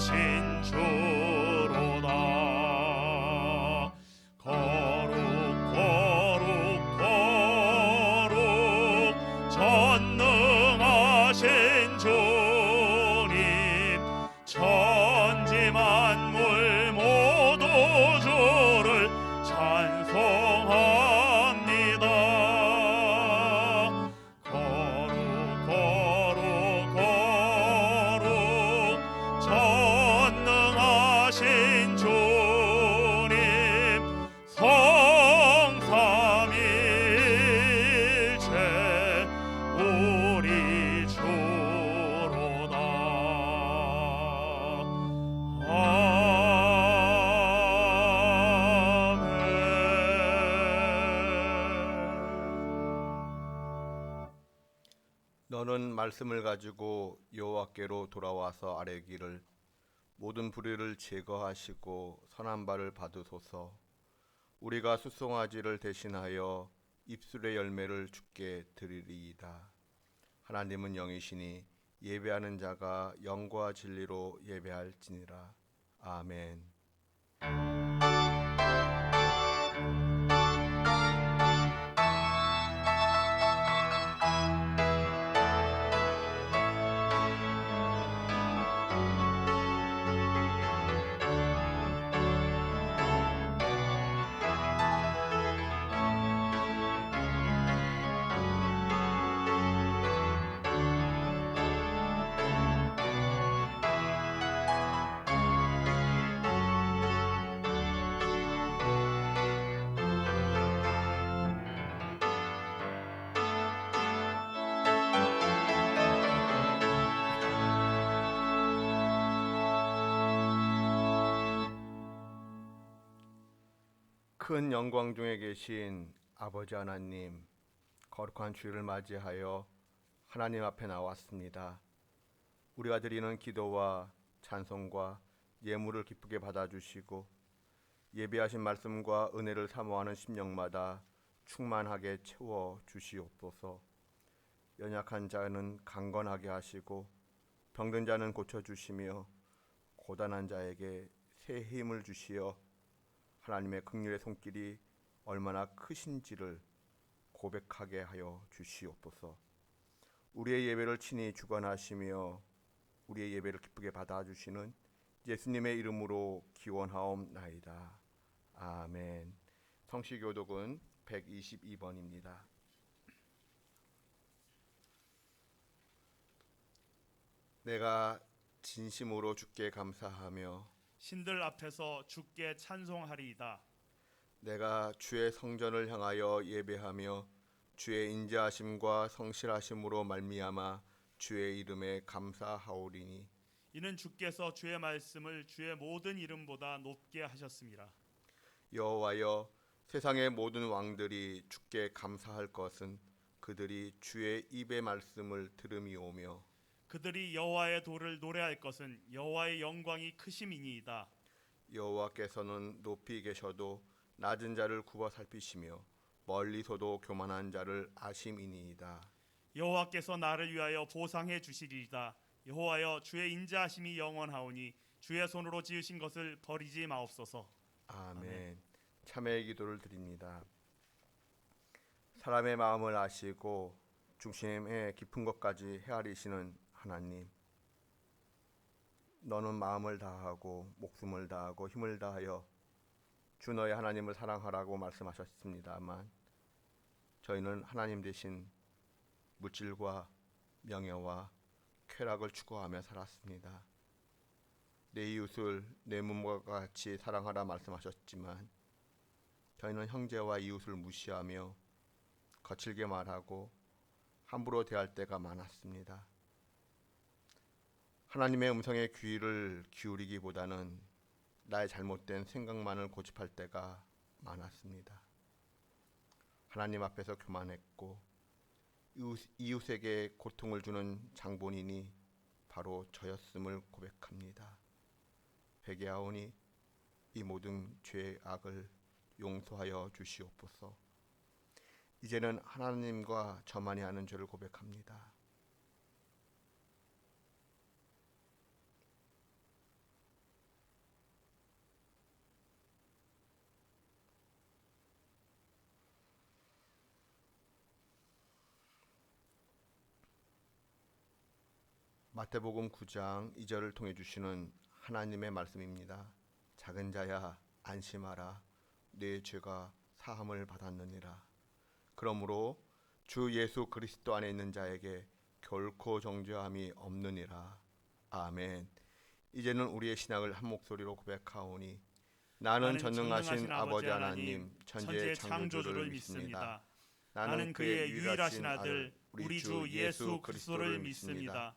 전능하신 주로다. 거룩 거룩 거룩 전능하신 주님, 천지 만물 모두 주를 찬송합니다. 거룩 거룩 거룩 전능하신 주님, 성삼일체 우리 주로다. 너는 말씀을 가지고 여호와께로 돌아와서 아뢰기를 모든 불의를 제거하시고 선한 바를 받으소서. 우리가 수송아지를 대신하여 입술의 열매를 주께 드리리이다. 하나님은 영이시니 예배하는 자가 영과 진리로 예배할지니라. 아멘. 큰 영광 중에 계신 아버지 하나님, 거룩한 주일을 맞이하여 하나님 앞에 나왔습니다. 우리가 드리는 기도와 찬송과 예물을 기쁘게 받아주시고 예배하신 말씀과 은혜를 사모하는 심령마다 충만하게 채워주시옵소서. 연약한 자는 강건하게 하시고 병든 자는 고쳐주시며 고단한 자에게 새 힘을 주시어 하나님의 긍휼의 손길이 얼마나 크신지를 고백하게 하여 주시옵소서. 우리의 예배를 친히 주관하시며 우리의 예배를 기쁘게 받아주시는 예수님의 이름으로 기원하옵나이다. 아멘. 성시교독은 122번입니다. 내가 진심으로 주께 감사하며 신들 앞에서 주께 찬송하리이다. 내가 주의 성전을 향하여 예배하며 주의 인자하심과 성실하심으로 말미암아 주의 이름에 감사하오리니 이는 주께서 주의 말씀을 주의 모든 이름보다 높게 하셨습니다. 여호와여, 세상의 모든 왕들이 주께 감사할 것은 그들이 주의 입의 말씀을 들음이오며 그들이 여호와의 도를 노래할 것은 여호와의 영광이 크심이니이다. 여호와께서는 높이 계셔도 낮은 자를 굽어 살피시며 멀리서도 교만한 자를 아심이니이다. 여호와께서 나를 위하여 보상해 주시리이다. 여호와여, 주의 인자하심이 영원하오니 주의 손으로 지으신 것을 버리지 마옵소서. 아멘. 참회의 기도를 드립니다. 사람의 마음을 아시고 중심의 깊은 것까지 헤아리시는 하나님, 너는 마음을 다하고 목숨을 다하고 힘을 다하여 주 너의 하나님을 사랑하라고 말씀하셨습니다만 저희는 하나님 대신 물질과 명예와 쾌락을 추구하며 살았습니다. 내 이웃을 내 몸과 같이 사랑하라 말씀하셨지만 저희는 형제와 이웃을 무시하며 거칠게 말하고 함부로 대할 때가 많았습니다. 하나님의 음성에 귀를 기울이기보다는 나의 잘못된 생각만을 고집할 때가 많았습니다. 하나님 앞에서 교만했고 이웃에게 고통을 주는 장본인이 바로 저였음을 고백합니다. 회개하오니 이 모든 죄의 악을 용서하여 주시옵소서. 이제는 하나님과 저만이 아는 죄를 고백합니다. 마태복음 9장 2절을 통해 주시는 하나님의 말씀입니다. 작은 자야 안심하라. 네 죄가 사함을 받았느니라. 그러므로 주 예수 그리스도 안에 있는 자에게 결코 정죄함이 없느니라. 아멘. 이제는 우리의 신앙을 한 목소리로 고백하오니 나는 전능하신 아버지 하나님 천지의 창조주를 믿습니다. 나는 그의 유일하신 아들 우리 주 예수 그리스도를 믿습니다.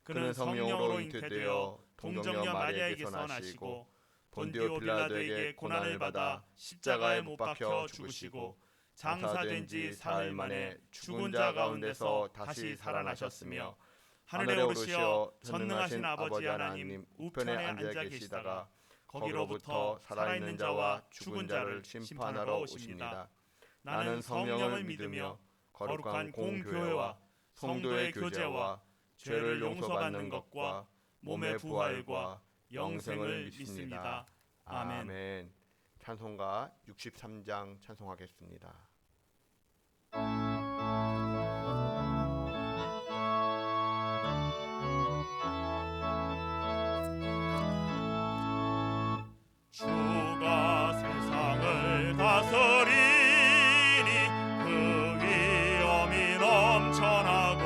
그는 성령으로 잉태되어 동정녀 마리아에게서 나시고 본디오 빌라도에게 고난을 받아 십자가에 못 박혀 죽으시고 장사된 지 사흘 만에 죽은 자 가운데서 다시 살아나셨으며 하늘에 오르시어 전능하신 아버지 하나님 우편에 앉아 계시다가 거기로부터 살아있는 자와 죽은 자를 심판하러 오십니다. 나는 성령을 믿으며 거룩한 공교회와 성도의 교제와 죄를 용서받는 것과 몸의 부활과 영생을 믿습니다. 아멘. 찬송가 63장 찬송하겠습니다. 주가 세상을 다스리니 그 위엄이 넘쳐나고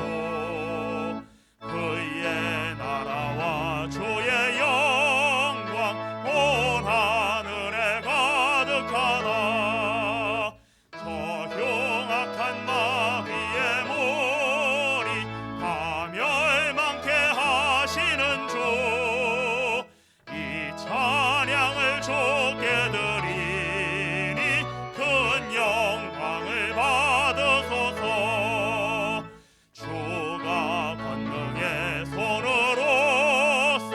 그의 나라와 주의 영광 온 하늘에 가득하다. 저 흉악한 마귀의 무리 다 멸망케 하시는 주 이 찬양을 주께 드리니 큰 영광을 받으소서. 주가 권능의 손으로서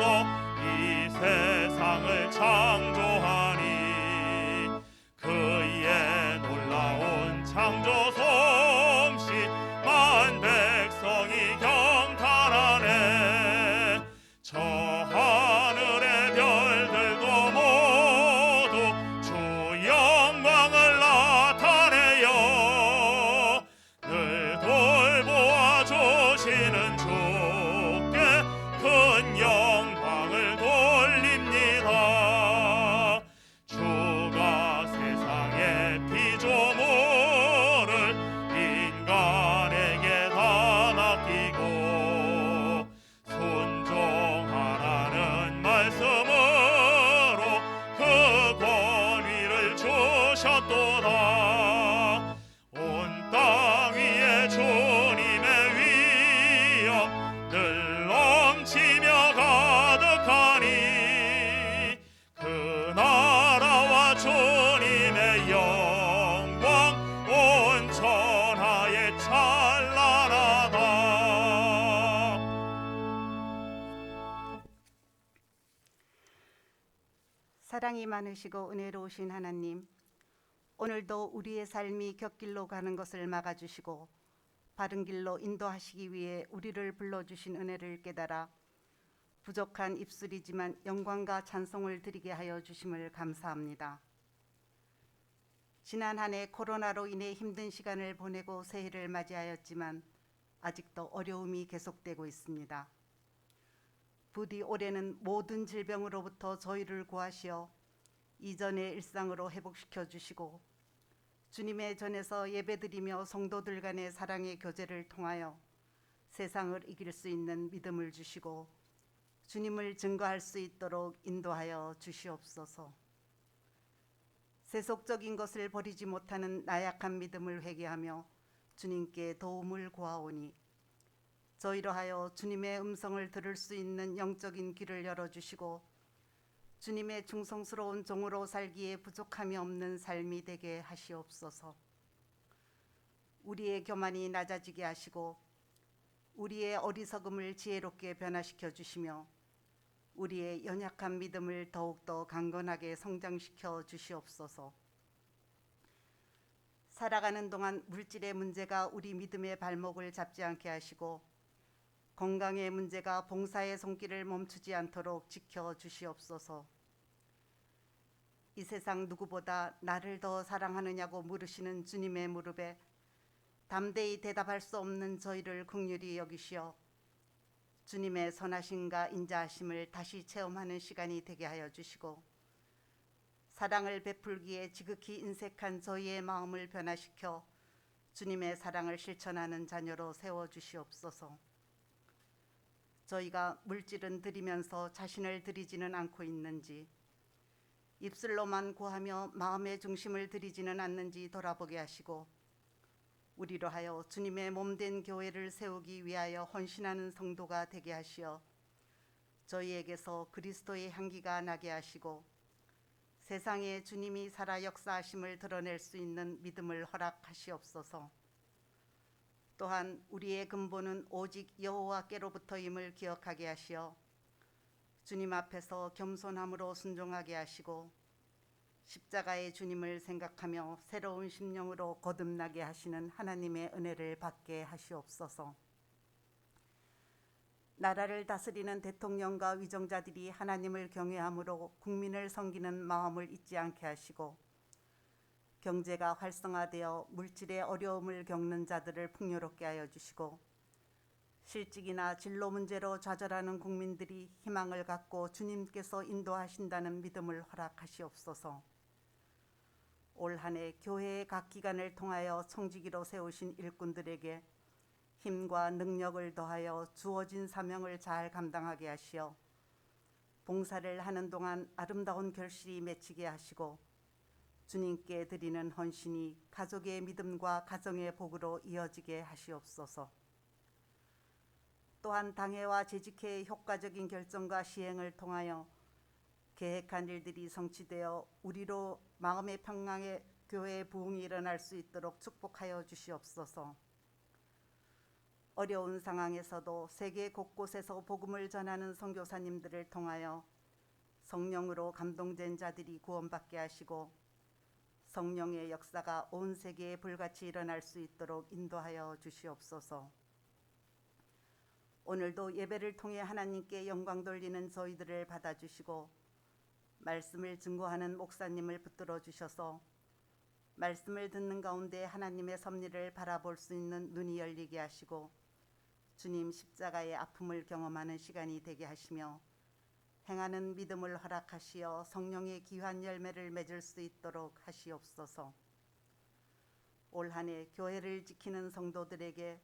이 세상을 창조하니 그의 놀라운 창조 솜씨 만 백성이 경탄하네. 저 하늘의 별들도 모두 주 영광을 나타내요. 늘 돌보아 주시는 주께 큰 영광을 돌립니다. 주가 세상의 피조물을 인간에게 다 맡기고 순종하라는 말씀으로 그 권위를 주셨도다. 온 땅 위에 주님의 위엄 늘 넘치며 가득하니 그 나라와 주님의 영광 온 천하에 찬란하다. 사랑이 많으시고 은혜로우신 하나님, 오늘도 우리의 삶이 곁길로 가는 것을 막아주시고 바른 길로 인도하시기 위해 우리를 불러주신 은혜를 깨달아 부족한 입술이지만 영광과 찬송을 드리게 하여 주심을 감사합니다. 지난 한 해 코로나로 인해 힘든 시간을 보내고 새해를 맞이하였지만 아직도 어려움이 계속되고 있습니다. 부디 올해는 모든 질병으로부터 저희를 구하시어 이전의 일상으로 회복시켜 주시고 주님의 전에서 예배드리며 성도들 간의 사랑의 교제를 통하여 세상을 이길 수 있는 믿음을 주시고 주님을 증거할 수 있도록 인도하여 주시옵소서. 세속적인 것을 버리지 못하는 나약한 믿음을 회개하며 주님께 도움을 구하오니 저희로 하여 주님의 음성을 들을 수 있는 영적인 귀를 열어주시고 주님의 충성스러운 종으로 살기에 부족함이 없는 삶이 되게 하시옵소서. 우리의 교만이 낮아지게 하시고 우리의 어리석음을 지혜롭게 변화시켜 주시며 우리의 연약한 믿음을 더욱더 강건하게 성장시켜 주시옵소서. 살아가는 동안 물질의 문제가 우리 믿음의 발목을 잡지 않게 하시고 건강의 문제가 봉사의 손길을 멈추지 않도록 지켜주시옵소서. 이 세상 누구보다 나를 더 사랑하느냐고 물으시는 주님의 무릎에 담대히 대답할 수 없는 저희를 긍휼히 여기시어 주님의 선하심과 인자하심을 다시 체험하는 시간이 되게 하여 주시고 사랑을 베풀기에 지극히 인색한 저희의 마음을 변화시켜 주님의 사랑을 실천하는 자녀로 세워주시옵소서. 저희가 물질은 드리면서 자신을 드리지는 않고 있는지, 입술로만 구하며 마음의 중심을 드리지는 않는지 돌아보게 하시고 우리로 하여 주님의 몸된 교회를 세우기 위하여 헌신하는 성도가 되게 하시어 저희에게서 그리스도의 향기가 나게 하시고 세상에 주님이 살아 역사하심을 드러낼 수 있는 믿음을 허락하시옵소서. 또한 우리의 근본은 오직 여호와께로부터임을 기억하게 하시어 주님 앞에서 겸손함으로 순종하게 하시고 십자가의 주님을 생각하며 새로운 심령으로 거듭나게 하시는 하나님의 은혜를 받게 하시옵소서. 나라를 다스리는 대통령과 위정자들이 하나님을 경외함으로 국민을 섬기는 마음을 잊지 않게 하시고 경제가 활성화되어 물질의 어려움을 겪는 자들을 풍요롭게 하여 주시고 실직이나 진로 문제로 좌절하는 국민들이 희망을 갖고 주님께서 인도하신다는 믿음을 허락하시옵소서. 올 한 해 교회의 각 기관을 통하여 청지기로 세우신 일꾼들에게 힘과 능력을 더하여 주어진 사명을 잘 감당하게 하시어 봉사를 하는 동안 아름다운 결실이 맺히게 하시고 주님께 드리는 헌신이 가족의 믿음과 가정의 복으로 이어지게 하시옵소서. 또한 당회와 재직회의 효과적인 결정과 시행을 통하여 계획한 일들이 성취되어 우리로 마음의 평강에 교회의 부흥이 일어날 수 있도록 축복하여 주시옵소서. 어려운 상황에서도 세계 곳곳에서 복음을 전하는 선교사님들을 통하여 성령으로 감동된 자들이 구원받게 하시고 성령의 역사가 온 세계에 불같이 일어날 수 있도록 인도하여 주시옵소서. 오늘도 예배를 통해 하나님께 영광 돌리는 저희들을 받아주시고 말씀을 증거하는 목사님을 붙들어 주셔서 말씀을 듣는 가운데 하나님의 섭리를 바라볼 수 있는 눈이 열리게 하시고 주님 십자가의 아픔을 경험하는 시간이 되게 하시며 행하는 믿음을 허락하시어 성령의 귀한 열매를 맺을 수 있도록 하시옵소서. 올 한 해 교회를 지키는 성도들에게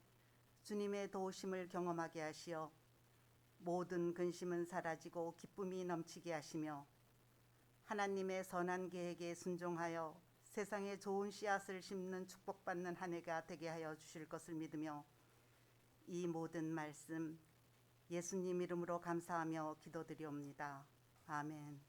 주님의 도우심을 경험하게 하시어 모든 근심은 사라지고 기쁨이 넘치게 하시며 하나님의 선한 계획에 순종하여 세상에 좋은 씨앗을 심는 축복받는 한 해가 되게 하여 주실 것을 믿으며 이 모든 말씀 예수님 이름으로 감사하며 기도드리옵니다. 아멘.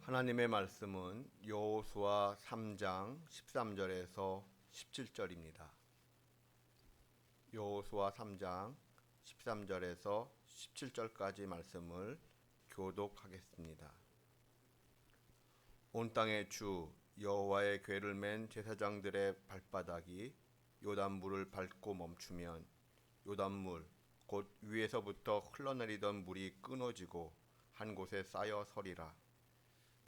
하나님의 말씀은 여호수아 3장 13절에서 17절입니다. 여호수아 3장 13절에서 17절까지 말씀을 교독하겠습니다. 온 땅의 주 여호와의 궤를 맨 제사장들의 발바닥이 요단물을 밟고 멈추면 요단물 곧 위에서부터 흘러내리던 물이 끊어지고 한 곳에 쌓여 서리라.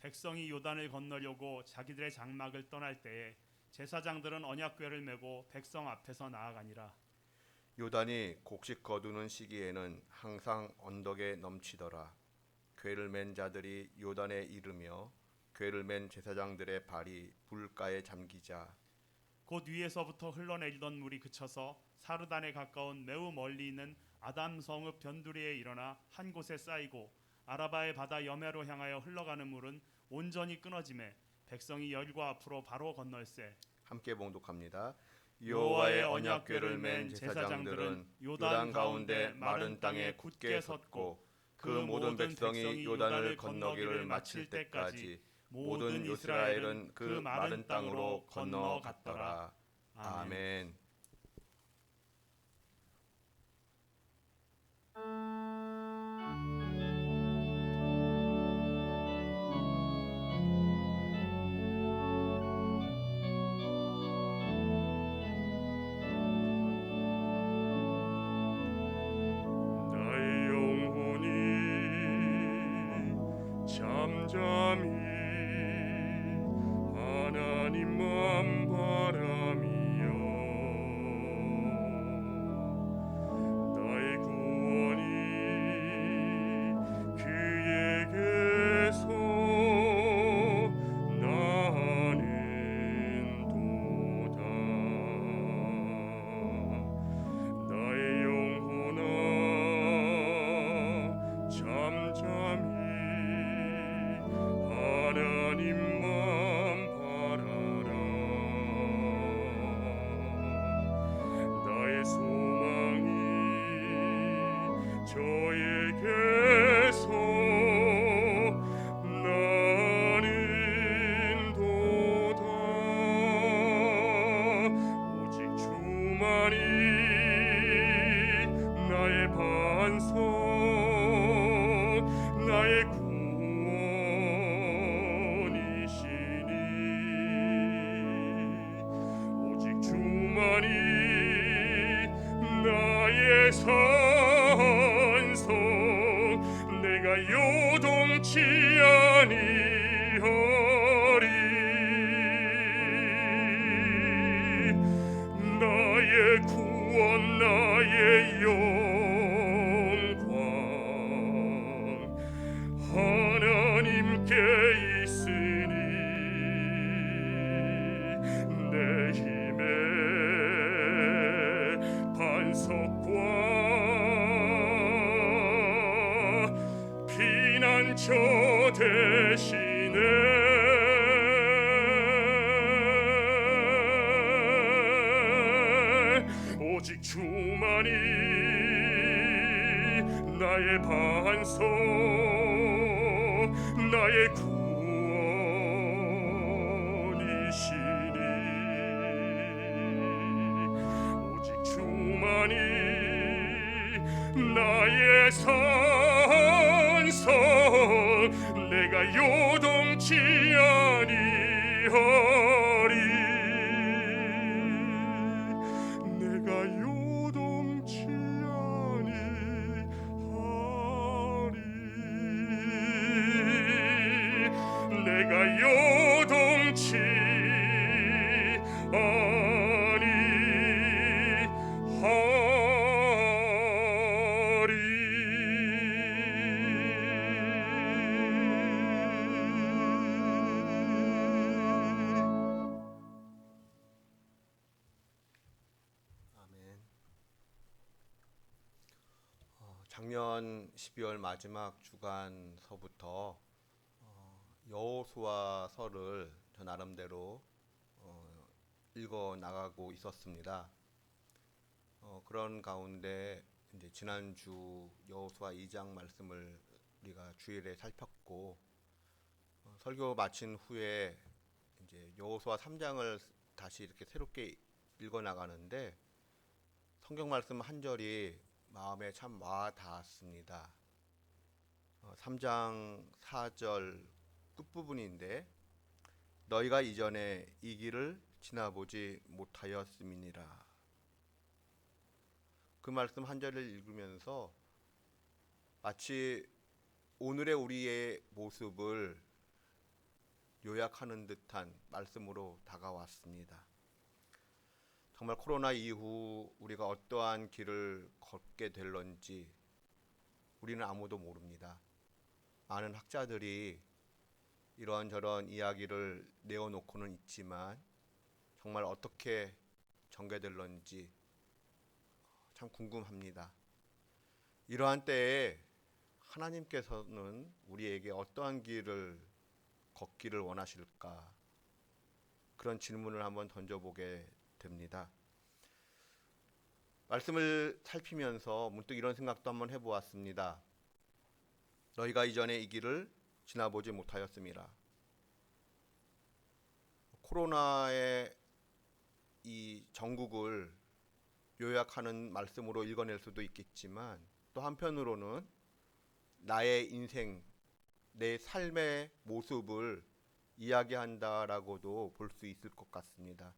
백성이 요단을 건너려고 자기들의 장막을 떠날 때에 제사장들은 언약궤를 메고 백성 앞에서 나아가니라. 요단이 곡식 거두는 시기에는 항상 언덕에 넘치더라. 궤를 맨 자들이 요단에 이르며 궤를 맨 제사장들의 발이 물가에 잠기자 곧 위에서부터 흘러내리던 물이 그쳐서 사르단에 가까운 매우 멀리 있는 아담 성읍 변두리에 일어나 한 곳에 쌓이고 아라바의 바다 여매로 향하여 흘러가는 물은 온전히 끊어지매 백성이 열과 앞으로 바로 건널세. 함께 봉독합니다. 여호와의 언약궤를 맨 제사장들은 요단 가운데 마른 땅에 굳게 섰고 그 모든 백성이 요단을 건너기를 마칠 때까지 모든 이스라엘은 그 마른 땅으로 건너갔더라. 아멘. 나의 영혼이 잠잠히 하나님만 바라며 나의 구원이 그에게서 나는도다. 나의 영혼아 잠잠히 하나님만 바라라. 나의 소망이 저에게서 나는도다. 오직 주만이 나의 반석 나의 구원이시니 오직 주만이 나의 산성 내가 요동치 아니하리. 나의 구원 나의 영광 하나님께 있으니 내 힘의 반석과 피난처 되시네. 오직 주만이 나의 반석 나의 구원이시니 오직 주만이 나의 산성 내가 요동치 아니하리. 내가 요동치 아니하리. 내가 요동치 아니하리. 아멘. 작년 12월 마지막 주간서부터 여호수아서를 저 나름대로 읽어 나가고 있었습니다. 그런 가운데 이제 지난주 여호수아 2장 말씀을 우리가 주일에 살폈고 설교 마친 후에 이제 여호수아 3장을 다시 이렇게 새롭게 읽어 나가는데 성경 말씀 한 절이 마음에 참 와 닿았습니다. 3장 4절 끝부분인데 너희가 이전에 이 길을 지나보지 못하였음이니라. 그 말씀 한 절을 읽으면서 마치 오늘의 우리의 모습을 요약하는 듯한 말씀으로 다가왔습니다. 정말 코로나 이후 우리가 어떠한 길을 걷게 될런지 우리는 아무도 모릅니다. 많은 학자들이 이런저런 이야기를 내어놓고는 있지만 정말 어떻게 전개될런지 참 궁금합니다. 이러한 때에 하나님께서는 우리에게 어떠한 길을 걷기를 원하실까? 그런 질문을 한번 던져보게 됩니다. 말씀을 살피면서 문득 이런 생각도 한번 해보았습니다. 너희가 이전에 이 길을 지나보지 못하였음이라. 코로나의 이 전국을 요약하는 말씀으로 읽어낼 수도 있겠지만 또 한편으로는 나의 인생, 내 삶의 모습을 이야기한다라고도 볼 수 있을 것 같습니다.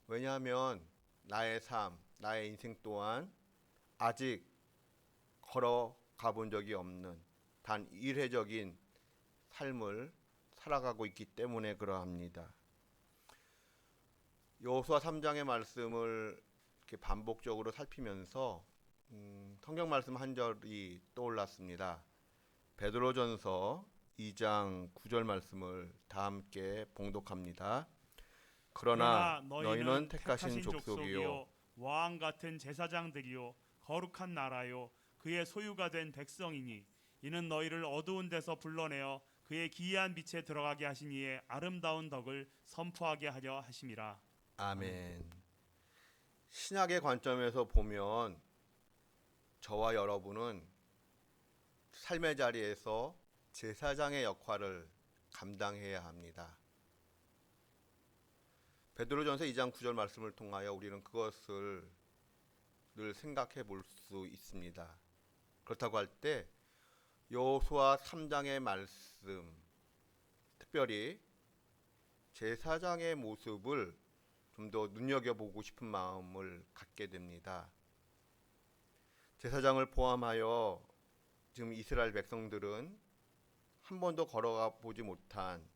왜냐하면 나의 삶, 나의 인생 또한 아직 걸어가 본 적이 없는 단 일회적인 삶을 살아가고 있기 때문에 그러합니다. 여호수아 3장의 말씀을 이렇게 반복적으로 살피면서 성경 말씀 한 절이 떠올랐습니다. 베드로전서 2장 9절 말씀을 다 함께 봉독합니다. 그러나 너희는 택하신 족속이요 왕 같은 제사장들이요 거룩한 나라요 그의 소유가 된 백성이니 이는 너희를 어두운 데서 불러내어 그의 기이한 빛에 들어가게 하신 이의 아름다운 덕을 선포하게 하려 하심이라. 아멘. 신약의 관점에서 보면 저와 여러분은 삶의 자리에서 제사장의 역할을 감당해야 합니다. 베드로전서 2장 9절 말씀을 통하여 우리는 그것을 늘 생각해 볼 수 있습니다. 그렇다고 할 때 여호수아 3장의 말씀, 특별히 제사장의 모습을 좀 더 눈여겨보고 싶은 마음을 갖게 됩니다. 제사장을 포함하여 지금 이스라엘 백성들은 한 번도 걸어가 보지 못한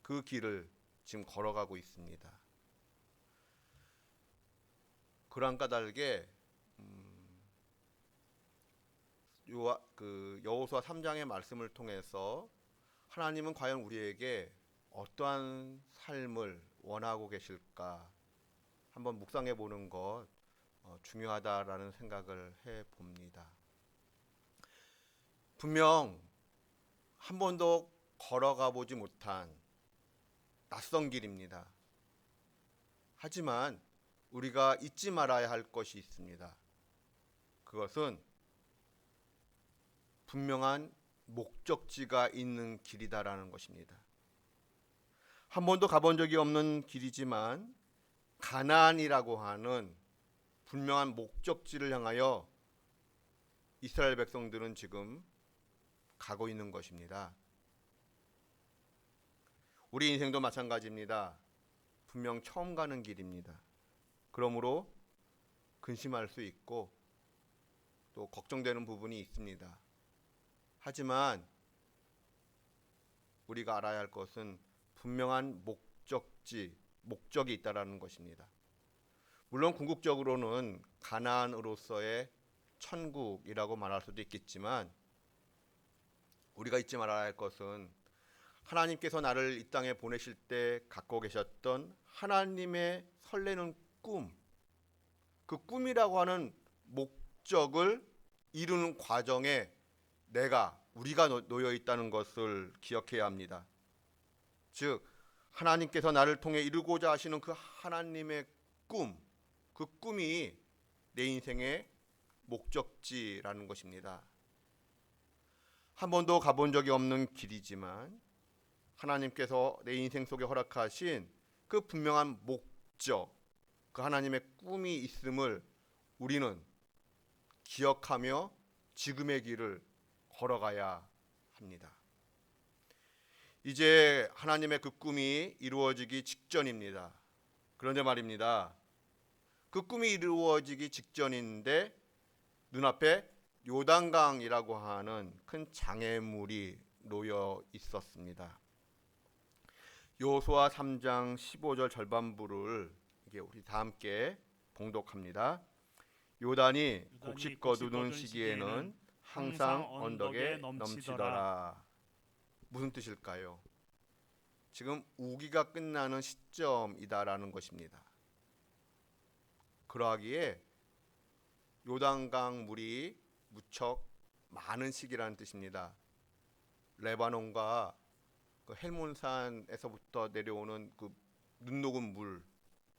그 길을 지금 걸어가고 있습니다. 그러한 까닭에 여호수아 3장의 말씀을 통해서 하나님은 과연 우리에게 어떠한 삶을 원하고 계실까 한번 묵상해 보는 것 중요하다라는 생각을 해 봅니다. 분명 한 번도 걸어가 보지 못한 낯선 길입니다. 하지만 우리가 잊지 말아야 할 것이 있습니다. 그것은 분명한 목적지가 있는 길이다라는 것입니다. 한 번도 가본 적이 없는 길이지만 가나안이라고 하는 분명한 목적지를 향하여 이스라엘 백성들은 지금 가고 있는 것입니다. 우리 인생도 마찬가지입니다. 분명 처음 가는 길입니다. 그러므로 근심할 수 있고 또 걱정되는 부분이 있습니다. 하지만 우리가 알아야 할 것은 분명한 목적이 있다라는 것입니다. 물론 궁극적으로는 가나안으로서의 천국이라고 말할 수도 있겠지만 우리가 잊지 말아야 할 것은 하나님께서 나를 이 땅에 보내실 때 갖고 계셨던 하나님의 설레는 꿈, 그 꿈이라고 하는 목적을 이루는 과정에 우리가 놓여 있다는 것을 기억해야 합니다. 즉 하나님께서 나를 통해 이루고자 하시는 그 하나님의 꿈, 그 꿈이 내 인생의 목적지라는 것입니다. 한 번도 가본 적이 없는 길이지만 하나님께서 내 인생 속에 허락하신 그 분명한 목적, 그 하나님의 꿈이 있음을 우리는 기억하며 지금의 길을 걸어가야 합니다. 이제 하나님의 그 꿈이 이루어지기 직전입니다. 그런데 말입니다. 그 꿈이 이루어지기 직전인데 눈앞에 요단강이라고 하는 큰 장애물이 놓여 있었습니다. 여호수아 3장 15절 절반부를 이게 우리 다 함께 봉독합니다. 요단이 곡식 거두는 시기에는 항상 언덕에 넘치더라. 무슨 뜻일까요? 지금 우기가 끝나는 시점이다라는 것입니다. 그러하기에 요단강 물이 무척 많은 시기라는 뜻입니다. 레바논과 그 헬몬산에서부터 내려오는 그 눈 녹은 물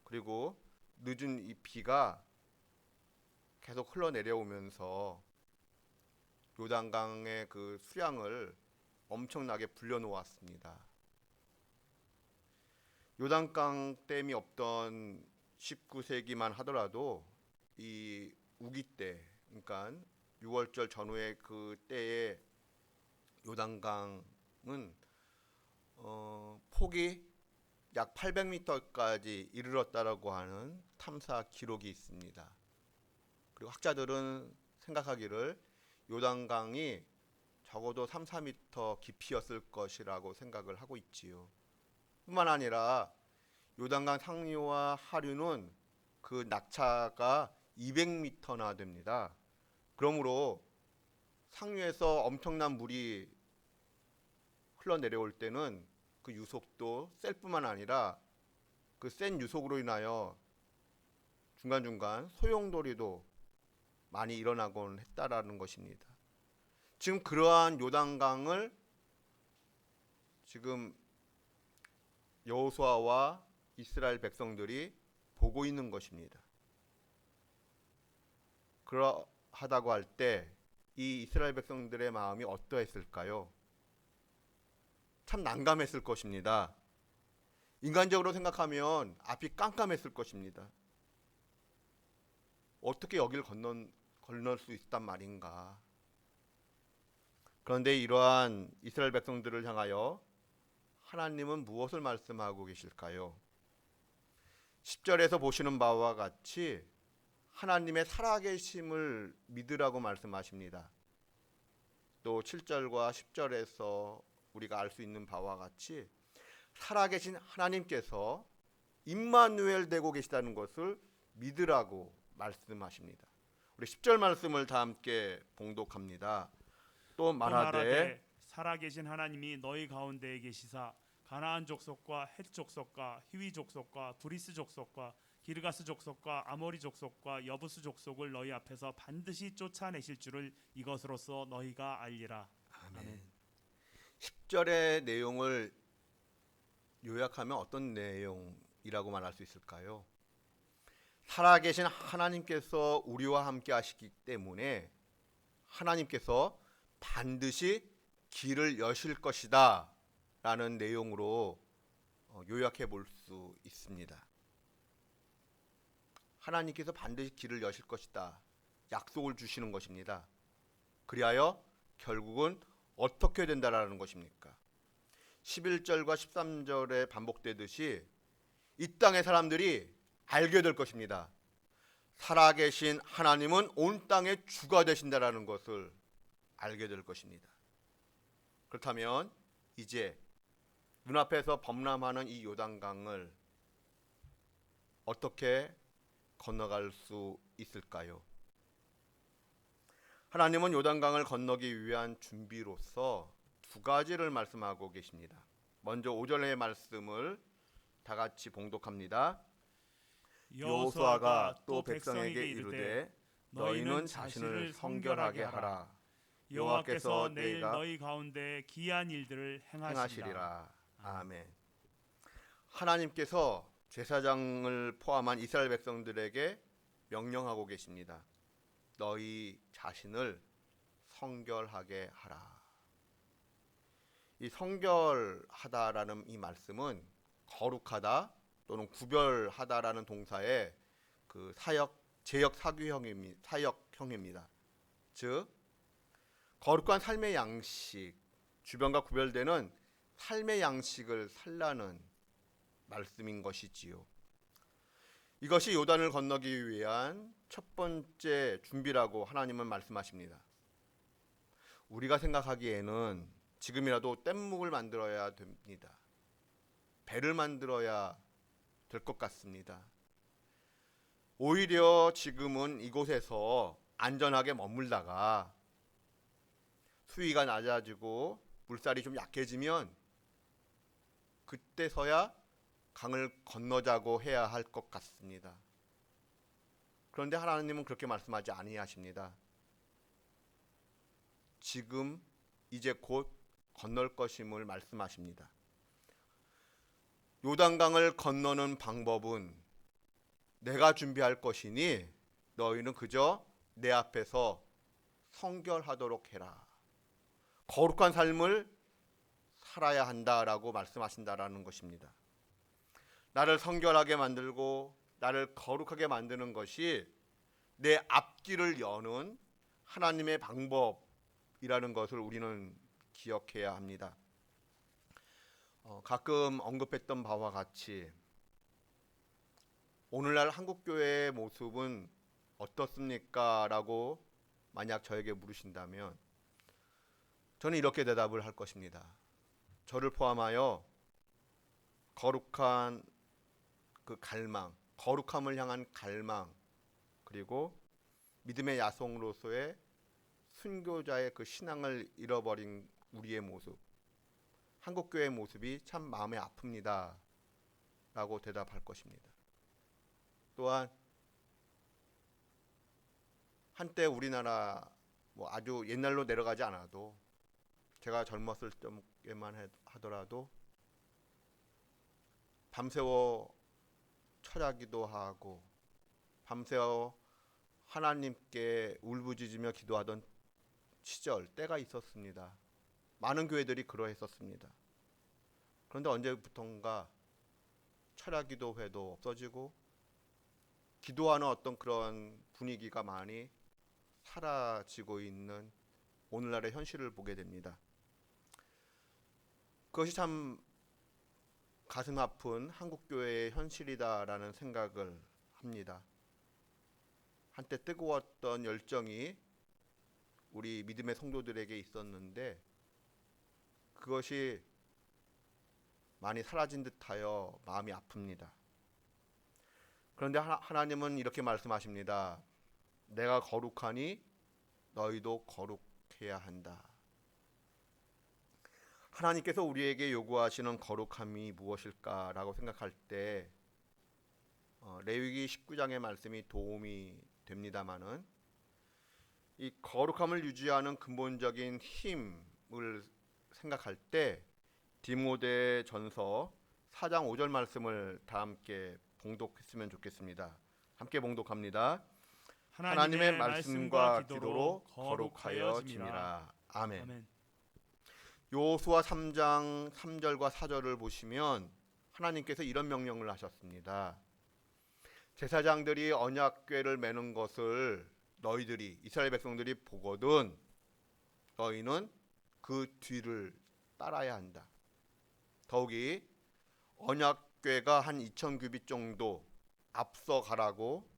그리고 늦은 이 비가 계속 흘러내려오면서 요단강의 그 수량을 엄청나게 불려놓았습니다. 요단강 댐이 없던 19세기만 하더라도 이 우기 때, 그러니까 6월절 전후의 그 때에 요단강은 폭이 약 800m까지 이르렀다라고 하는 탐사 기록이 있습니다. 그리고 학자들은 생각하기를 요단강이 적어도 3, 4m 깊이였을 것이라고 생각을 하고 있지요. 뿐만 아니라 요단강 상류와 하류는 그 낙차가 200m나 됩니다. 그러므로 상류에서 엄청난 물이 흘러내려올 때는 그 유속도 셀 뿐만 아니라 그 센 유속으로 인하여 중간중간 소용돌이도 많이 일어나곤 했다라는 것입니다. 지금 그러한 요단강을 지금 여호수아와 이스라엘 백성들이 보고 있는 것입니다. 그러하다고 할 때 이 이스라엘 백성들의 마음이 어떠했을까요? 참 난감했을 것입니다. 인간적으로 생각하면 앞이 깜깜했을 것입니다. 어떻게 여길 건널 수 있단 말인가. 그런데 이러한 이스라엘 백성들을 향하여 하나님은 무엇을 말씀하고 계실까요? 10절에서 보시는 바와 같이 하나님의 살아계심을 믿으라고 말씀하십니다. 또 7절과 10절에서 우리가 알 수 있는 바와 같이 살아계신 하나님께서 임마누엘 되고 계시다는 것을 믿으라고 말씀하십니다. 우리 10절 말씀을 다 함께 봉독합니다. 또 말하되 살아계신 하나님이 너희 가운데에 계시사 가나안 족속과 헷 족속과 히위 족속과 브리스 족속과 기르가스 족속과 아모리 족속과 여부스 족속을 너희 앞에서 반드시 쫓아내실 줄을 이것으로써 너희가 알리라. 아멘. 10절의 내용을 요약하면 어떤 내용이라고 말할 수 있을까요? 살아계신 하나님께서 우리와 함께 하시기 때문에 하나님께서 반드시 길을 여실 것이다 라는 내용으로 요약해 볼 수 있습니다. 하나님께서 반드시 길을 여실 것이다. 약속을 주시는 것입니다. 그리하여 결국은 어떻게 된다라는 것입니까? 11절과 13절에 반복되듯이 이 땅의 사람들이 알게 될 것입니다. 살아계신 하나님은 온 땅의 주가 되신다라는 것을 알게 될 것입니다. 그렇다면 이제 눈앞에서 범람하는 이 요단강을 어떻게 건너갈 수 있을까요? 하나님은 요단강을 건너기 위한 준비로서 두 가지를 말씀하고 계십니다. 먼저 5절의 말씀을 다 같이 봉독합니다. 여호수아가 또 백성에게 이르되 너희는 자신을 성결하게 하라. 여호와께서 내일 너희 가운데 기이한 일들을 행하시리라. 아멘. 하나님께서 제사장을 포함한 이스라엘 백성들에게 명령하고 계십니다. 너희 자신을 성결하게 하라. 이 성결하다라는 이 말씀은 거룩하다 또는 구별하다라는 동사의 그 제역 사역형입니다. 즉 거룩한 삶의 양식, 주변과 구별되는 삶의 양식을 살라는 말씀인 것이지요. 이것이 요단을 건너기 위한 첫 번째 준비라고 하나님은 말씀하십니다. 우리가 생각하기에는 지금이라도 뗏목을 만들어야 됩니다. 배를 만들어야 될 것 같습니다. 오히려 지금은 이곳에서 안전하게 머물다가 수위가 낮아지고 물살이 좀 약해지면 그때서야 강을 건너자고 해야 할 것 같습니다. 그런데 하나님은 그렇게 말씀하지 아니하십니다. 지금 이제 곧 건널 것임을 말씀하십니다. 요단강을 건너는 방법은 내가 준비할 것이니 너희는 그저 내 앞에서 성결하도록 해라. 거룩한 삶을 살아야 한다라고 말씀하신다라는 것입니다. 나를 성결하게 만들고 나를 거룩하게 만드는 것이 내 앞길을 여는 하나님의 방법이라는 것을 우리는 기억해야 합니다. 가끔 언급했던 바와 같이 오늘날 한국교회의 모습은 어떻습니까? 라고 만약 저에게 물으신다면 저는 이렇게 대답을 할 것입니다. 저를 포함하여 거룩한 그 갈망, 거룩함을 향한 갈망, 그리고 믿음의 야성으로서의 순교자의 그 신앙을 잃어버린 우리의 모습, 한국교회의 모습이 참 마음에 아픕니다 라고 대답할 것입니다. 또한 한때 우리나라 아주 옛날로 내려가지 않아도 제가 젊었을 때만 하더라도 밤새워 철야기도 하고 밤새워 하나님께 울부짖으며 기도하던 시절 때가 있었습니다. 많은 교회들이 그러했었습니다. 그런데 언제부턴가 철야기도회도 없어지고 기도하는 어떤 그런 분위기가 많이 사라지고 있는 오늘날의 현실을 보게 됩니다. 그것이 참 가슴 아픈 한국교회의 현실이다라는 생각을 합니다. 한때 뜨거웠던 열정이 우리 믿음의 성도들에게 있었는데 그것이 많이 사라진 듯하여 마음이 아픕니다. 그런데 하나님은 이렇게 말씀하십니다. 내가 거룩하니 너희도 거룩해야 한다. 하나님께서 우리에게 요구하시는 거룩함이 무엇일까라고 생각할 때 레위기 19장의 말씀이 도움이 됩니다마는 이 거룩함을 유지하는 근본적인 힘을 생각할 때 디모데전서 4장 5절 말씀을 다 함께 봉독했으면 좋겠습니다. 함께 봉독합니다. 하나님의 말씀과 기도로 거룩하여 지니라. 아멘. 아멘. 여호수아 3장 3절과 4절을 보시면 하나님께서 이런 명령을 하셨습니다. 제사장들이 언약궤를 매는 것을 너희들이 이스라엘 백성들이 보거든 너희는 그 뒤를 따라야 한다. 더욱이 언약궤가 한 2000규빗 정도 앞서 가라고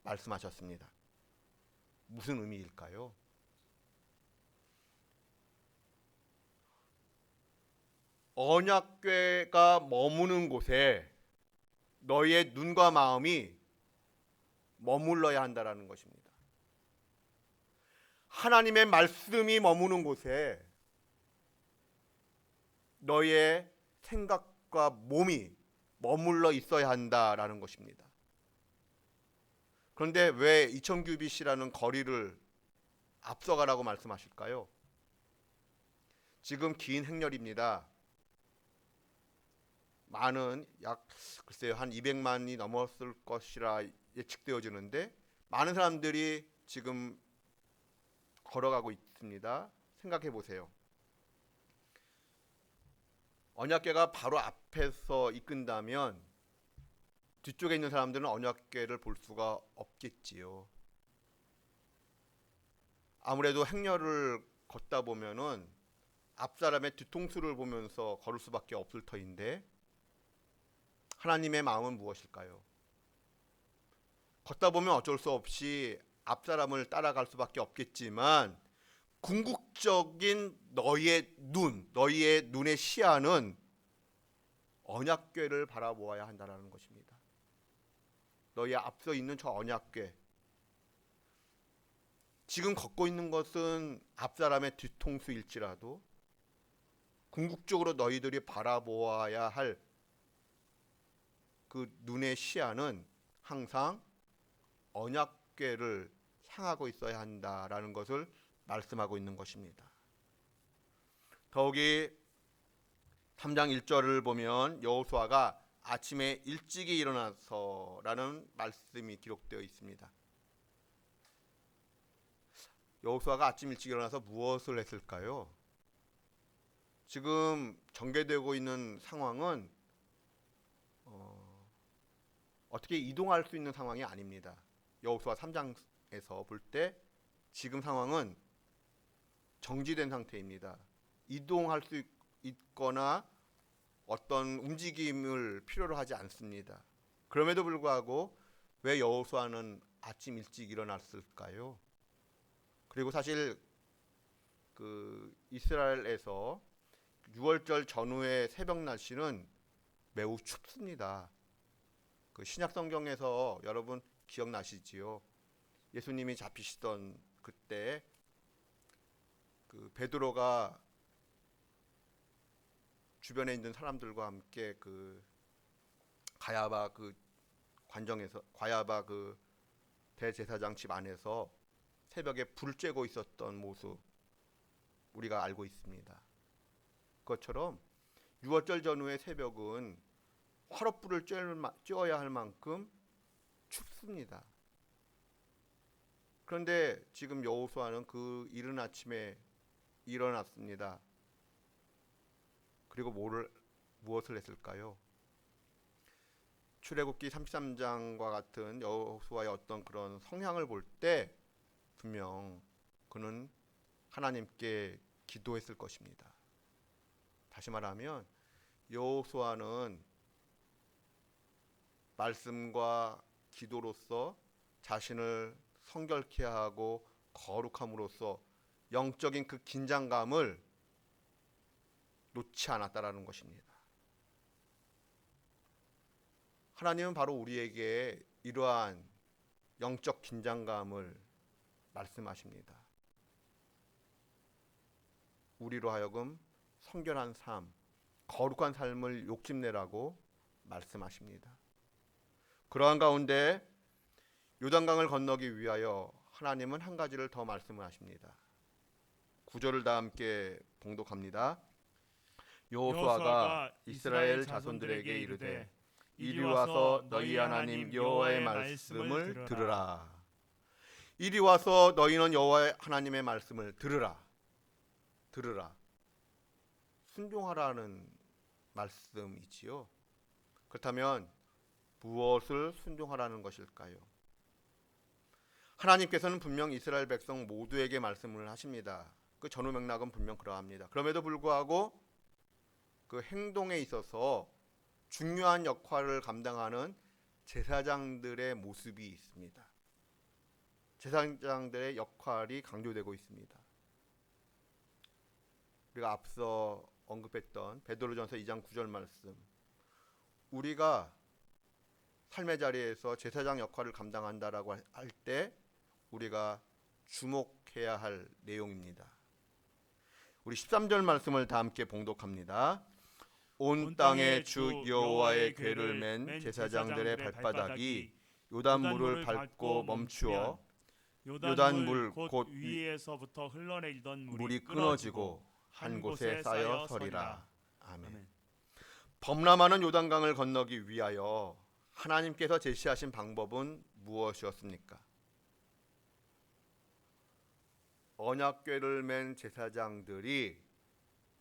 말씀하셨습니다. 무슨 의미일까요? 언약궤가 머무는 곳에 너희의 눈과 마음이 머물러야 한다라는 것입니다. 하나님의 말씀이 머무는 곳에 너희의 생각과 몸이 머물러 있어야 한다라는 것입니다. 그런데 왜 2000규빗이라는 거리를 앞서가라고 말씀하실까요? 지금 긴 행렬입니다. 많은 글쎄요 한 200만이 넘었을 것이라 예측되어지는데 많은 사람들이 지금 걸어가고 있습니다. 생각해 보세요. 언약궤가 바로 앞에서 이끈다면 뒤쪽에 있는 사람들은 언약궤를 볼 수가 없겠지요. 아무래도 행렬을 걷다 보면은 앞 사람의 뒤통수를 보면서 걸을 수밖에 없을 터인데 하나님의 마음은 무엇일까요? 걷다 보면 어쩔 수 없이 앞 사람을 따라갈 수밖에 없겠지만 궁극적인 너희의 눈의 시야는 언약궤를 바라보아야 한다는 것입니다. 너희 앞서 있는 저 언약궤, 지금 걷고 있는 것은 앞 사람의 뒤통수일지라도 궁극적으로 너희들이 바라보아야 할 그 눈의 시야는 항상 언약궤를 향하고 있어야 한다라는 것을 말씀하고 있는 것입니다. 더욱이 3장 1절을 보면 여호수아가 아침에 일찍이 일어나서라는 말씀이 기록되어 있습니다. 여호수아가 아침 일찍 일어나서 무엇을 했을까요? 지금 전개되고 있는 상황은 어떻게 이동할 수 있는 상황이 아닙니다. 여호수아 3장에서 볼 때 지금 상황은 정지된 상태입니다. 이동할 수 있거나 어떤 움직임을 필요로 하지 않습니다. 그럼에도 불구하고 왜 여호수아는 아침 일찍 일어났을까요? 그리고 사실 그 이스라엘에서 6월절 전후의 새벽 날씨는 매우 춥습니다. 그 신약 성경에서 여러분 기억나시지요? 예수님이 잡히시던 그때 그 베드로가 주변에 있는 사람들과 함께 그 가야바 그 관정에서 가야바 그 대제사장 집 안에서 새벽에 불을 쬐고 있었던 모습 우리가 알고 있습니다. 그것처럼 6월절 전후의 새벽은 화롯불을 쬐어야 할 만큼 춥습니다. 그런데 지금 여호수아는 그 이른 아침에 일어났습니다. 그리고 무엇을 했을까요? 출애굽기 33장과 같은 여호수아의 어떤 그런 성향을 볼 때 분명 그는 하나님께 기도했을 것입니다. 다시 말하면 여호수아는 말씀과 기도로서 자신을 성결케 하고 거룩함으로써 영적인 그 긴장감을 놓지 않았다라는 것입니다. 하나님은 바로 우리에게 이러한 영적 긴장감을 말씀하십니다. 우리로 하여금 성결한 삶, 거룩한 삶을 욕심내라고 말씀하십니다. 그러한 가운데 요단강을 건너기 위하여 하나님은 한 가지를 더 말씀을 하십니다. 9절을 다 함께 봉독합니다. 여호수아가 이스라엘 자손들에게 이르되 이리 와서 너희 하나님 여호와의 말씀을 들으라. 이리 와서 너희는 여호와 하나님의 말씀을 들으라. 들으라. 순종하라는 말씀이지요. 그렇다면 무엇을 순종하라는 것일까요? 하나님께서는 분명 이스라엘 백성 모두에게 말씀을 하십니다. 그 전후 맥락은 분명 그러합니다. 그럼에도 불구하고 그 행동에 있어서 중요한 역할을 감당하는 제사장들의 모습이 있습니다. 제사장들의 역할이 강조되고 있습니다. 우리가 앞서 언급했던 베드로전서 2장 9절 말씀, 우리가 삶의 자리에서 제사장 역할을 감당한다라고 할 때 우리가 주목해야 할 내용입니다. 우리 13절 말씀을 다 함께 봉독합니다. 온 땅에 주 여호와의 궤를 맨 제사장들의 발바닥이 요단물을 밟고 멈추어 요단물 곧 위에서부터 흘러내리던 물이 끊어지고 한 곳에 쌓여 서리라. 아멘. 범람하는 요단강을 건너기 위하여 하나님께서 제시하신 방법은 무엇이었습니까? 언약궤를 맨 제사장들이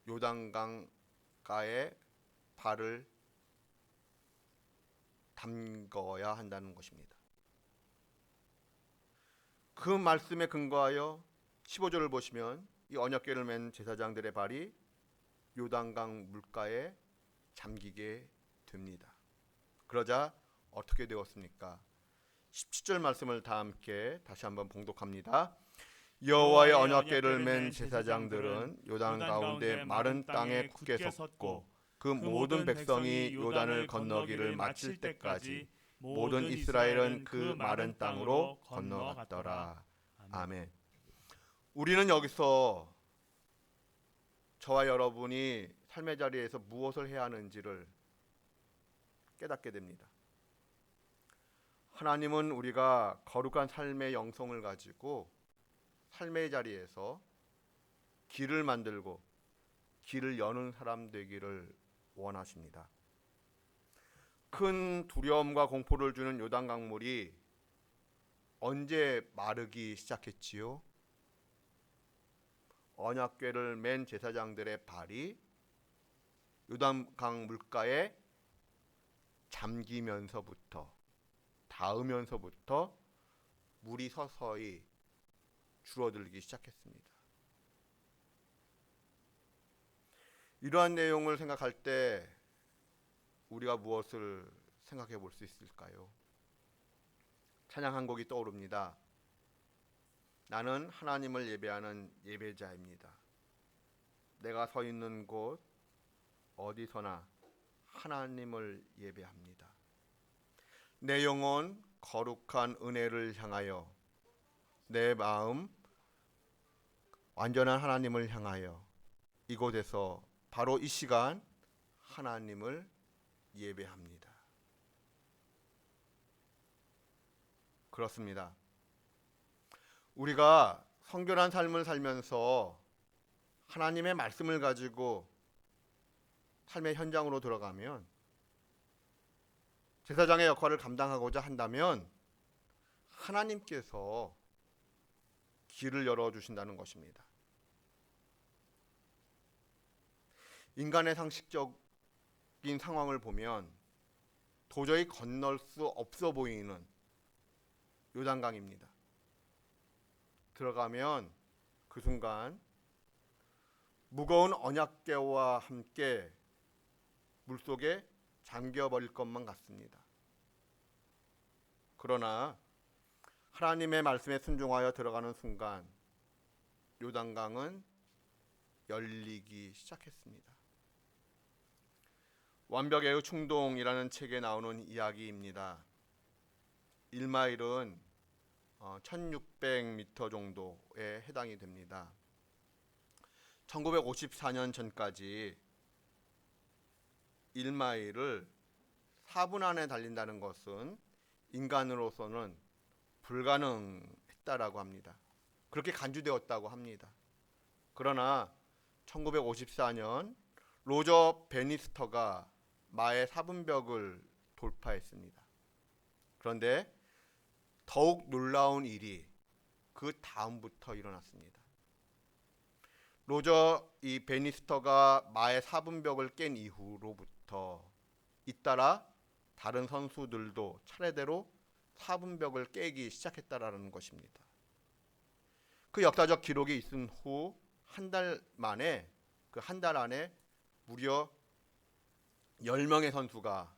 요단강가에 발을 담궈야 한다는 것입니다. 그 말씀에 근거하여 15절을 보시면 이 언약궤를 맨 제사장들의 발이 요단강 물가에 잠기게 됩니다. 그러자 어떻게 되었습니까? 17절 말씀을 다 함께 다시 한번 봉독합니다. 여호와의 언약궤를 맨 제사장들은 요단 가운데 마른 땅에 굳게 섰고 그 모든 백성이 요단을 건너기를 마칠 때까지 모든 이스라엘은 그 마른 땅으로 건너갔더라. 아멘. 우리는 여기서 저와 여러분이 삶의 자리에서 무엇을 해야 하는지를 깨닫게 됩니다. 하나님은 우리가 거룩한 삶의 영성을 가지고 삶의 자리에서 길을 만들고 길을 여는 사람 되기를 원하십니다. 큰 두려움과 공포를 주는 요단 강물이 언제 마르기 시작했지요? 언약궤를 맨 제사장들의 발이 요단강 물가에 잠기면서부터 닿으면서부터 물이 서서히 줄어들기 시작했습니다. 이러한 내용을 생각할 때 우리가 무엇을 생각해 볼 수 있을까요? 찬양 한 곡이 떠오릅니다. 나는 하나님을 예배하는 예배자입니다. 내가 서 있는 곳 어디서나 하나님을 예배합니다. 내 영혼 거룩한 은혜를 향하여, 내 마음 완전한 하나님을 향하여 이곳에서 바로 이 시간 하나님을 예배합니다. 그렇습니다. 우리가 성결한 삶을 살면서 하나님의 말씀을 가지고 삶의 현장으로 들어가면, 제사장의 역할을 감당하고자 한다면 하나님께서 길을 열어주신다는 것입니다. 인간의 상식적인 상황을 보면 도저히 건널 수 없어 보이는 요단강입니다. 들어가면 그 순간 무거운 언약궤와 함께 물속에 잠겨버릴 것만 같습니다. 그러나 하나님의 말씀에 순종하여 들어가는 순간 요단강은 열리기 시작했습니다. 완벽의 충동이라는 책에 나오는 이야기입니다. 1마일은 1600m 정도에 해당이 됩니다. 1954년 전까지 1마일을 4분 안에 달린다는 것은 인간으로서는 불가능했다라고 합니다. 그렇게 간주되었다고 합니다. 그러나 1954년 로저 베니스터가 마의 4분벽을 돌파했습니다. 그런데 더욱 놀라운 일이 그 다음부터 일어났습니다. 로저 이 베니스터가 마의 4분벽을 깬 이후로부터 잇따라 다른 선수들도 차례대로 4분벽을 깨기 시작했다라는 것입니다. 그 역사적 기록이 있은 후 한 달 만에, 그 한 달 안에 무려 10명의 선수가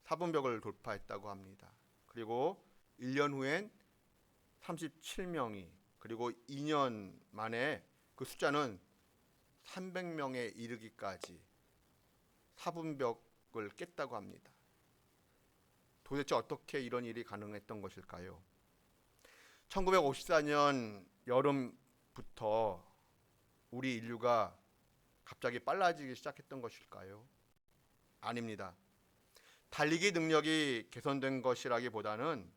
4분벽을 돌파했다고 합니다. 그리고 1년 후엔 37명이, 그리고 2년 만에 그 숫자는 300명에 이르기까지 4분벽을 깼다고 합니다. 도대체 어떻게 이런 일이 가능했던 것일까요? 1954년 여름부터 우리 인류가 갑자기 빨라지기 시작했던 것일까요? 아닙니다. 달리기 능력이 개선된 것이라기보다는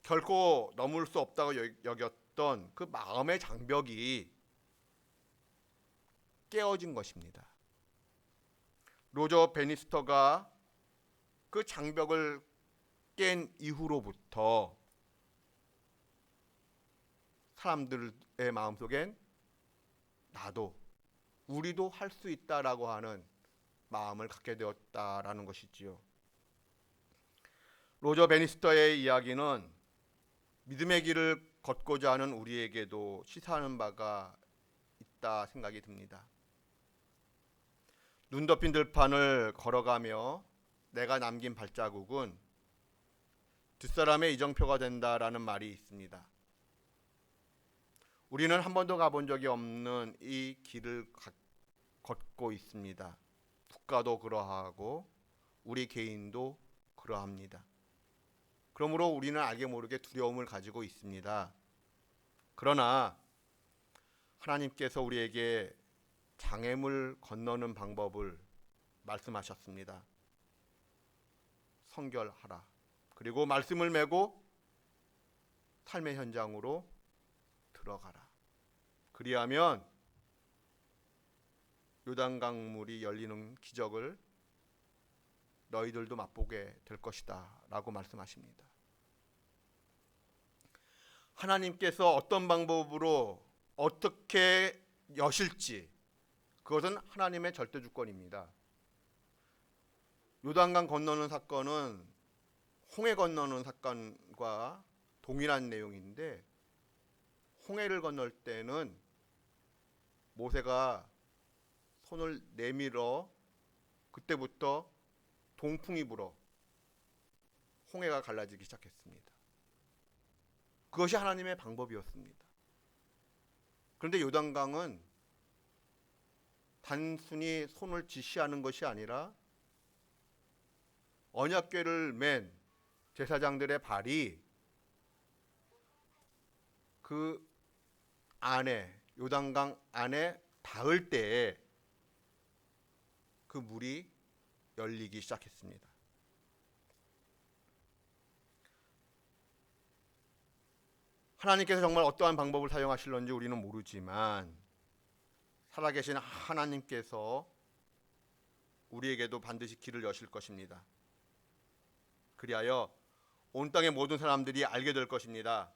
결코 넘을 수 없다고 여겼던 그 마음의 장벽이 깨어진 것입니다. 로저 베니스터가 그 장벽을 깬 이후로부터 사람들의 마음속엔 나도, 우리도 할 수 있다라고 하는 마음을 갖게 되었다라는 것이지요. 로저 베니스터의 이야기는 믿음의 길을 걷고자 하는 우리에게도 시사하는 바가 있다 생각이 듭니다. 눈 덮인 들판을 걸어가며 내가 남긴 발자국은 뒷사람의 이정표가 된다라는 말이 있습니다. 우리는 한 번도 가본 적이 없는 이 길을 걷고 있습니다. 국가도 그러하고 우리 개인도 그러합니다. 그러므로 우리는 알게 모르게 두려움을 가지고 있습니다. 그러나 하나님께서 우리에게 장애물 건너는 방법을 말씀하셨습니다. 성결하라. 그리고 말씀을 메고 삶의 현장으로 들어가라. 그리하면 요단강물이 열리는 기적을 너희들도 맛보게 될 것이다 라고 말씀하십니다. 하나님께서 어떤 방법으로 어떻게 여실지 그것은 하나님의 절대 주권입니다. 요단강 건너는 사건은 홍해 건너는 사건과 동일한 내용인데, 홍해를 건널 때는 모세가 손을 내밀어 그때부터 동풍이 불어 홍해가 갈라지기 시작했습니다. 그것이 하나님의 방법이었습니다. 그런데 요단강은 단순히 손을 지시하는 것이 아니라 언약궤를 맨 제사장들의 발이 그 안에, 요단강 안에 닿을 때에 그 물이 열리기 시작했습니다. 하나님께서 정말 어떠한 방법을 사용하실런지 우리는 모르지만 살아계신 하나님께서 우리에게도 반드시 길을 여실 것입니다. 그리하여 온 땅의 모든 사람들이 알게 될 것입니다.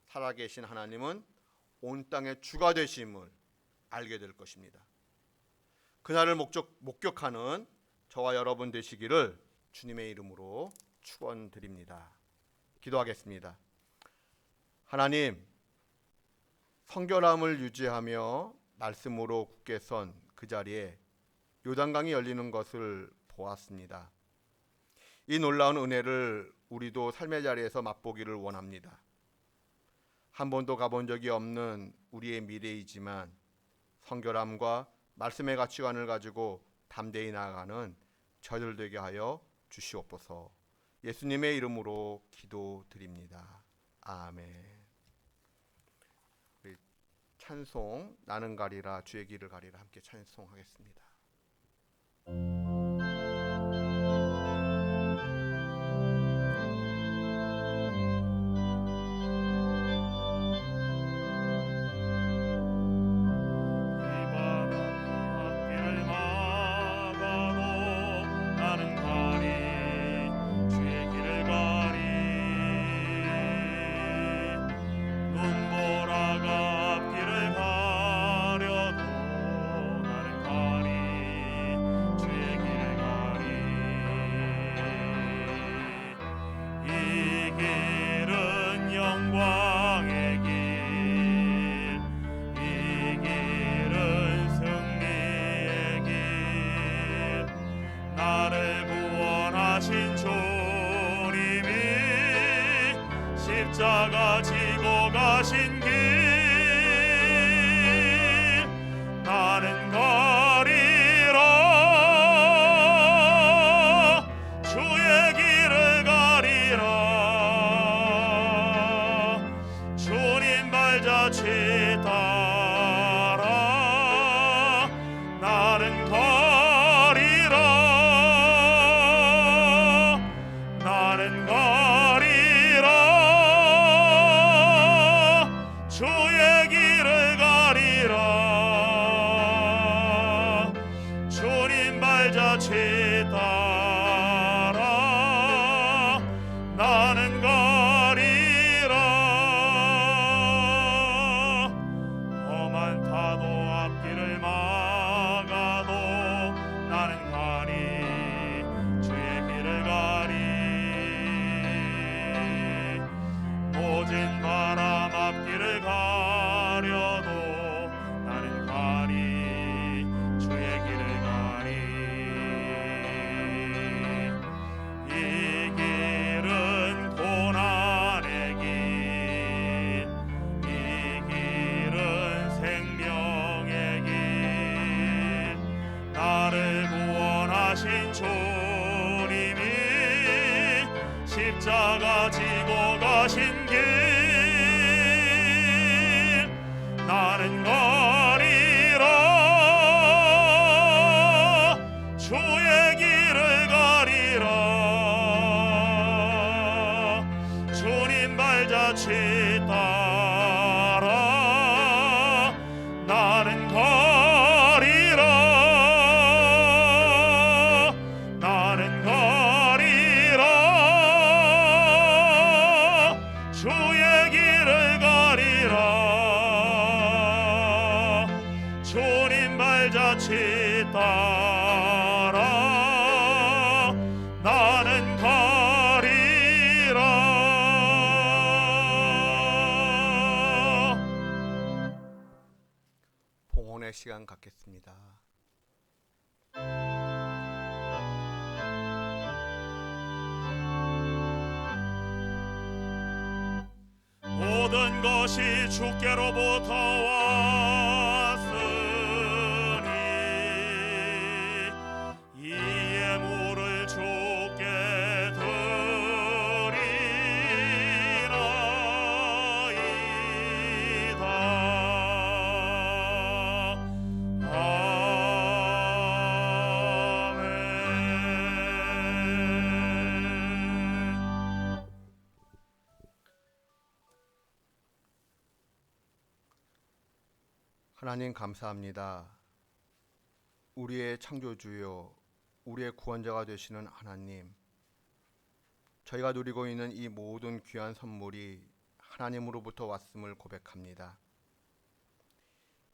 살아계신 하나님은 온 땅의 주가 되심을 알게 될 것입니다. 그날을 목격하는 저와 여러분 되시기를 주님의 이름으로 축원드립니다. 기도하겠습니다. 하나님, 성결함을 유지하며 말씀으로 굳게 선 그 자리에 요단강이 열리는 것을 보았습니다. 이 놀라운 은혜를 우리도 삶의 자리에서 맛보기를 원합니다. 한 번도 가본 적이 없는 우리의 미래이지만 성결함과 말씀의 가치관을 가지고 담대히 나아가는 저희들 되게 하여 주시옵소서. 예수님의 이름으로 기도드립니다. 아멘. 우리 찬송 나는 가리라 주의 길을 가리라 함께 찬송하겠습니다. 십자가 지고 가신 길 나는 가리라 주의 길을 가리라 주님 발자취 따라 나는 가리라 나는 주의 길을 가리라 주님 발자취 따라 나는 가리라 험한 파도 앞길을 막아도 나는 가리 주의 길을 가리 모진 바람 앞길을 가려도 나는 가리 주의 길을 가리 이 길은 고난의 길 이 길은 생명의 길 나를 구원하신 주님이 십자가 지고 가신 길 나는 가리라 주의 길을 가리라 주님 발자취 따라 나는 가리라 나는 가리라 주의 찬양의 시간 갖겠습니다. 모든 것이 주께로부터 왔으니 이 예물을 주께 드리나이다. 아멘. 하나님 감사합니다. 우리의 창조주요, 우리의 구원자가 되시는 하나님, 저희가 누리고 있는 이 모든 귀한 선물이 하나님으로부터 왔음을 고백합니다.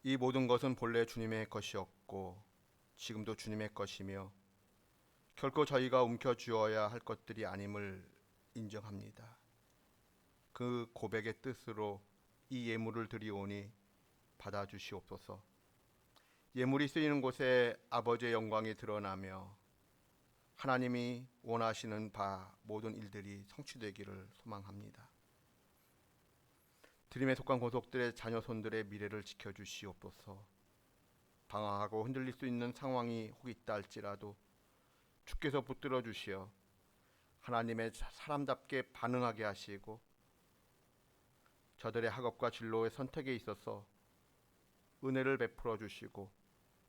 이 모든 것은 본래 주님의 것이었고 지금도 주님의 것이며 결코 저희가 움켜쥐어야 할 것들이 아님을 인정합니다. 그 고백의 뜻으로 이 예물을 드리오니 받아주시옵소서. 예물이 쓰이는 곳에 아버지의 영광이 드러나며 하나님이 원하시는 바 모든 일들이 성취되기를 소망합니다. 드림에 속한 고속들의 자녀 손들의 미래를 지켜주시옵소서. 방황하고 흔들릴 수 있는 상황이 혹 있다 할지라도 주께서 붙들어 주시어 하나님의 사람답게 반응하게 하시고 저들의 학업과 진로의 선택에 있어서 은혜를 베풀어 주시고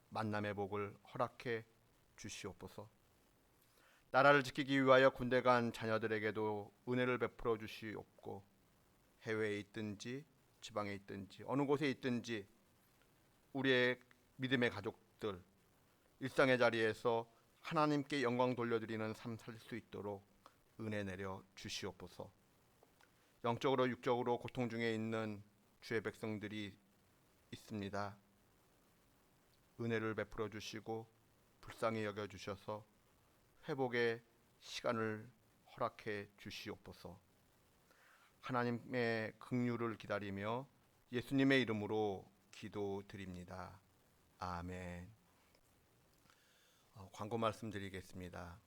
만남의 복을 허락해 주시옵소서. 나라를 지키기 위하여 군대 간 자녀들에게도 은혜를 베풀어 주시옵고 해외에 있든지 지방에 있든지 어느 곳에 있든지 우리의 믿음의 가족들 일상의 자리에서 하나님께 영광 돌려드리는 삶 살 수 있도록 은혜 내려 주시옵소서. 영적으로 육적으로 고통 중에 있는 주의 백성들이 있습니다. 은혜를 베풀어 주시고 불쌍히 여겨 주셔서 회복의 시간을 허락해 주시옵소서. 하나님의 긍휼을 기다리며 예수님의 이름으로 기도드립니다. 아멘. 광고 말씀드리겠습니다.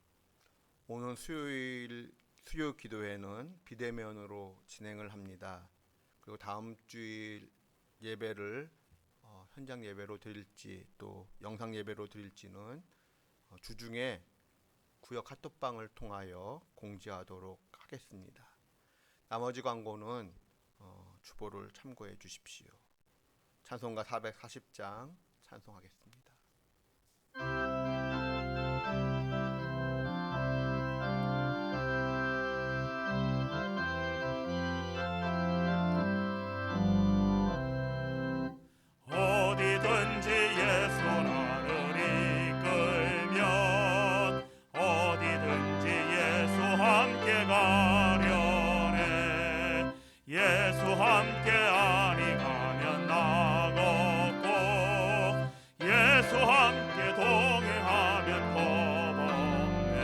오늘 수요 기도회는 비대면으로 진행을 합니다. 그리고 다음 주일 예배를 현장 예배로 드릴지 또 영상 예배로 드릴지는 주중에 구역 카톡방을 통하여 공지하도록 하겠습니다. 나머지 광고는 주보를 참고해 주십시오. 찬송가 440장 찬송하겠습니다. 어디든지 예수 나를 이끌면 어디든지 예수 함께 가려네. 예수 함께 아니 가면 나 걷고 예수 함께 동행하면 겁없네.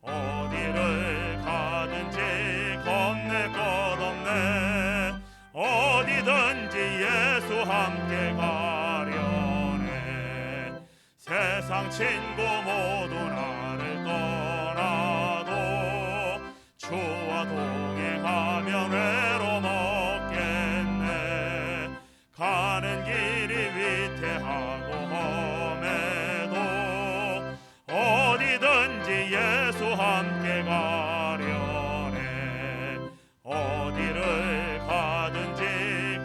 어디를 가든지 겁낼 것 없네. 어디든지 예수 함께 가려네. 세상 친구 모두 나를 떠나도 주와 동행하면 외로움 없겠네. 가는 길이 위태하고 험해도 어디든지 예수 함께 가려네. 어디를 가든지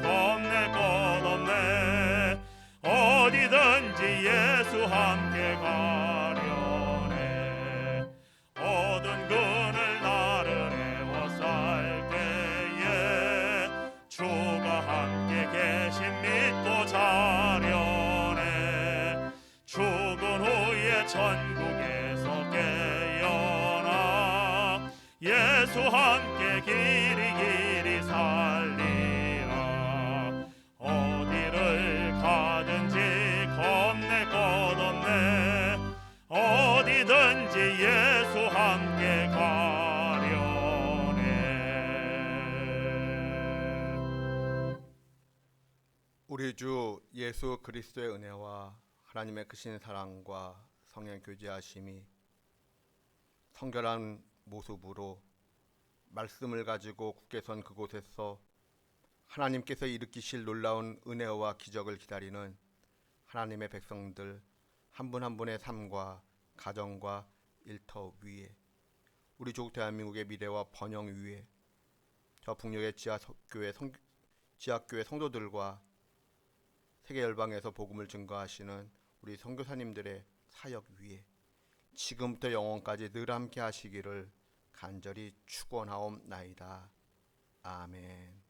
겁낼 것 없네. 어디든지 예수 함께 가려네. 어두운 그늘 나를 에워쌀 때에 주가 함께 계신 믿고 자려네. 죽은 후에 천국에서 깨어나 예수 함께 길이 살리라. 어디를 가든지 겁낼 것 없네. 어디든지 예수 함께 가려네. 우리 주 예수 그리스도의 은혜와 하나님의 크신 사랑과 성령 교제하심이 성결한 모습으로 말씀을 가지고 굳게 선 그곳에서 하나님께서 일으키실 놀라운 은혜와 기적을 기다리는 하나님의 백성들 한 분 한 분의 삶과 가정과 일터 위에, 우리 조국 대한민국의 미래와 번영 위에, 저 북녘의 지하교회 성도들과 세계 열방에서 복음을 증거하시는 우리 선교사님들의 사역 위에 지금부터 영원까지 늘 함께 하시기를 간절히 축원하옵나이다. 아멘.